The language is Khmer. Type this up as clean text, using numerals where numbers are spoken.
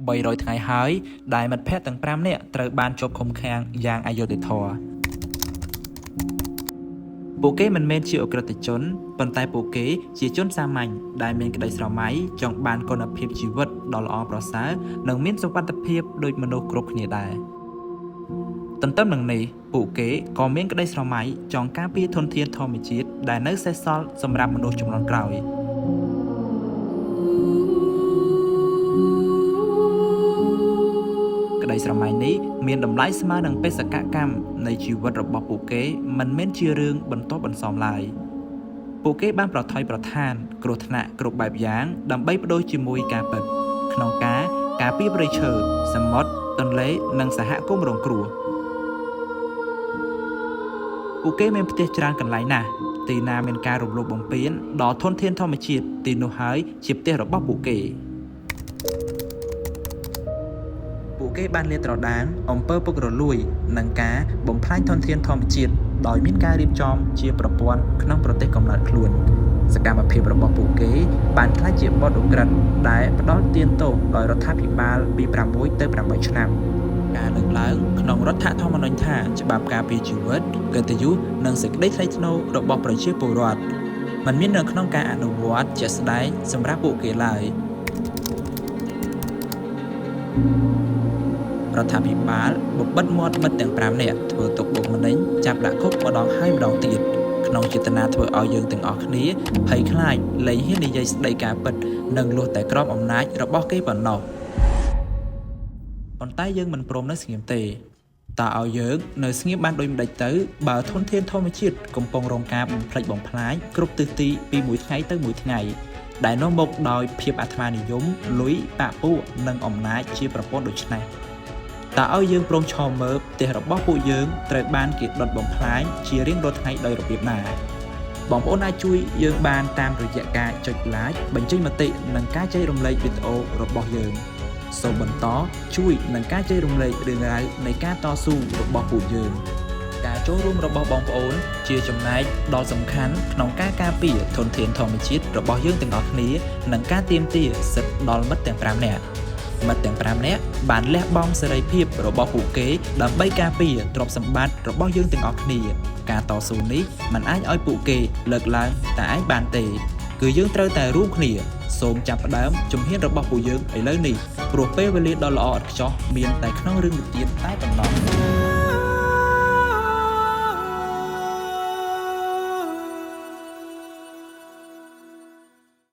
300 ថ្ងៃហើយដែលមិត្តភ័ក្តិទាំង5នាក់ត្រូវបានជាប់ឃុំឃាំងយ៉ាងអយុត្តិធម៌ពួកគេមិនមែនជាអក្រិតជនប៉ុន្តែពួកគេជាជនសាមញ្ញដែលមានក្តីស្រមៃចង់បានគុណភាពជីវិតដ៏ល្អប្រសើរនិងមានសុវត្ថិភាពដូចមនុស្សគ្រប់គ្នាដែរទន្ទឹមនឹងនេះពួកគេក៏មានក្តីស្រមៃចង់ការពារធនធានធម្មជាតិដែលនៅសេសសល់សម្រាប់មនុស្សជំនាន់ក្រោយក្តីស្រមៃនេះមានតម្លៃស្មើនឹងបេសកកម្មនៃជីវិតរបស់ពួកគេមិនមែនជារឿងបន្តបន្សំឡើយពួកគេបានប្រថុយប្រថានគ្រោះថ្នាក់គ្រប់បែបយ៉ាងដើម្បីបដូរជាមួយការពិតក្នុងការពារព្រៃឈើសមុទ្រទន្លេនិងសហគមន៍រងគ្រោះពួកគេមានផ្ទះច្រើនកន្លែងណាស់ទីណាមានការរំលោភបំពានដល់ធនធានធម្មជាតិទីនោះហើយជាផ្ទះរបស់ពួកគេបានលាតត្រដាងអំពើពុករលួយនិងការបំផ្លាញធនធានធម្មជាតិដោយមានការរៀបចំជាប្រព័ន្ធក្នុងប្រទេសកំណើតខ្លួនសកម្មភាពរបស់ពួកគេបានក្លាយជាបទឧក្រិដ្ឋដែលផ្ដល់ទានទោសដោយរដ្ឋាភិបាលពី6ទៅ8ឆ្នាំការលើកឡើងក្នុងរដ្ឋធម្មនុញ្ញថាច្បាប់ការពារជីវិតកិត្តិយសនិងសេចក្តីថ្លៃថ្នូររបស់ប្រជាពលរដ្ឋមិនមាននៅក្នុងការអនុវត្តជាក់ស្ដែងសម្រាប់ពួកគេឡើយរដ្ឋាភិបាលបំបិទមាត់មិត្តទាំង5នាក់ធ្វើទុកបុកម្នេញចាប់ដាក់គុកម្ដងហើយម្ដងទៀតក្នុងចេតនាធ្វើឲ្យយើងទាំងអស់គ្នាភ័យខ្លាចលែងហ៊ាននិយាយស្ដីការពិតនិងលួសតែក្រោមអំណាចរបស់គេប៉ុណ្ណោះប៉ុន្តែយើងមិនព្រមនៅស្ងៀមទេតើឲ្យយើងនៅស្ងៀមបានដូចម្ដេចទៅបើធនធានធម្មជាតិកំពុងរងការបំផ្លិចបំផ្លាញគ្រប់ទិសទីពីមួយថ្ងៃទៅមួយថ្ងៃដែលនាំមកដោយភាពអាត្មានិយមលុយបាក់ពួកនិងអំណាចជាប្រព័ន្ធដូចនេះតើឲ្យយើងព្រមឈរមើលផ្ទះរបស់ពួកយើងត្រូវបានគេដុតបំផ្លាញជារៀងរាល់ថ្ងៃដោយរបៀបណាបងប្អូនអាចជួយយើងបានតាមរយៈការចុច like បញ្ចេញមតិនិងការចែករំលែកវីដេអូរបស់យើងសូមបន្តជួយនិងការចែករំលែករឿងរ៉ាវនៃការតស៊ូរបស់ពួកយើងការចូលរួមរបស់បងប្អូនជាចំណែកដ៏សំខាន់ក្នុងការការពារធនធានធម្មជាតិរបស់យើងទាំងអស់គ្នានិងការទាមទារសិទ្ធិដល់មិត្តទាំង5នាក់មិត្តទាំង5នាក់បានលះបង់សេរីភាពរបស់ពួកគេដើម្បីការពារទ្រព្យសម្បត្តិរបស់យើងទាំងអស់គ្នាការតស៊ូនេះមិនអាចឲ្យពួកគេលើកឡើងតែឯងបានទេគឺយើងត្រូវតែរួមគ្នាសូមចាប់ផ្ដើមជំហានរបស់ពួកយើងឥឡូវនេះព្រោះពេលវេលាដ៏ល្អឥតខ្ចោះមានតែក្នុងរឿងនិទានតែប៉ុណ្ណោះ